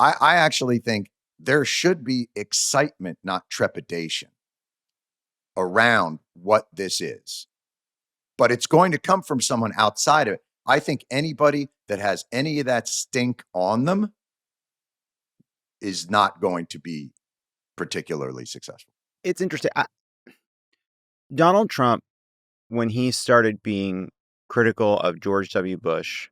I actually think there should be excitement, not trepidation, around what this is. But it's going to come from someone outside of it. I think anybody that has any of that stink on them is not going to be particularly successful. It's interesting. Donald Trump, when he started being critical of George W. Bush,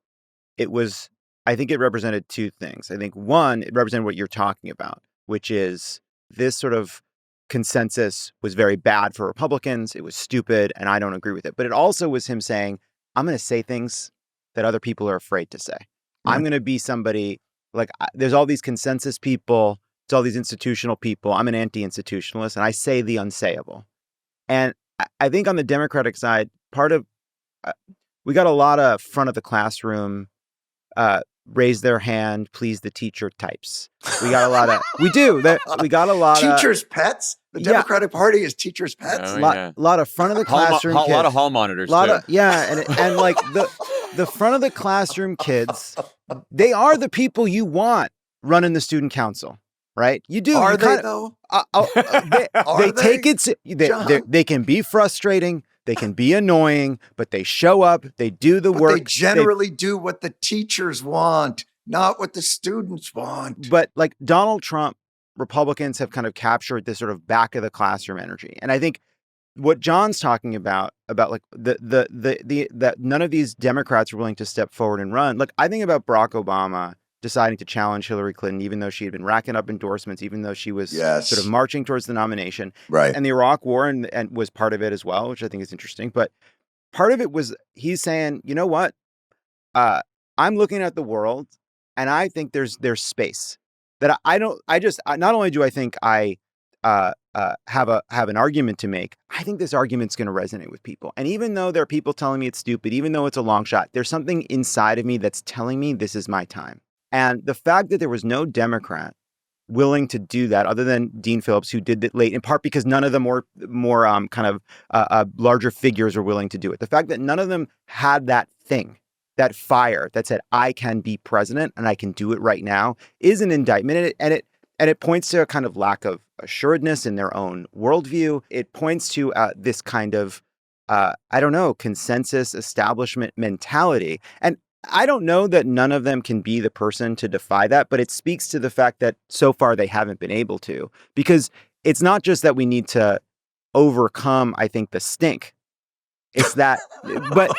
I think it represented two things. I think one, it represented what you're talking about, which is this sort of consensus was very bad for Republicans. It was stupid, and I don't agree with it. But it also was him saying, I'm going to say things that other people are afraid to say. Right. I'm going to be somebody like, there's all these consensus people, it's all these institutional people. I'm an anti-institutionalist, and I say the unsayable. And I think on the Democratic side, we got a lot of front of the classroom, raise their hand, please the teacher types. We got a lot of, we got a lot of teachers' pets. The Democratic Party is teachers' pets. A lot of front of the classroom kids. A lot of hall monitors too. And like the front of the classroom kids, they are the people you want running the student council, right? You do. Are they though? They take it. They can be frustrating. They can be annoying, but they show up, they do the work. They generally do what the teachers want, not what the students want. But like Donald Trump, Republicans have kind of captured this sort of back of the classroom energy. And I think what Jon's talking about like that none of these Democrats are willing to step forward and run. Like I think about Barack Obama deciding to challenge Hillary Clinton, even though she had been racking up endorsements, even though she was sort of marching towards the nomination. Right. And the Iraq War and was part of it as well, which I think is interesting. But part of it was he's saying, you know what? I'm looking at the world and I think there's space that not only do I think I have an argument to make, I think this argument's going to resonate with people. And even though there are people telling me it's stupid, even though it's a long shot, there's something inside of me that's telling me this is my time. And the fact that there was no Democrat willing to do that, other than Dean Phillips, who did it late, in part because none of the more larger figures were willing to do it. The fact that none of them had that thing, that fire that said, I can be president and I can do it right now, is an indictment. And it points to a kind of lack of assuredness in their own worldview. It points to this kind of, consensus establishment mentality. And I don't know that none of them can be the person to defy that, but it speaks to the fact that so far they haven't been able to, because it's not just that we need to overcome, I think, the stink. It's that, but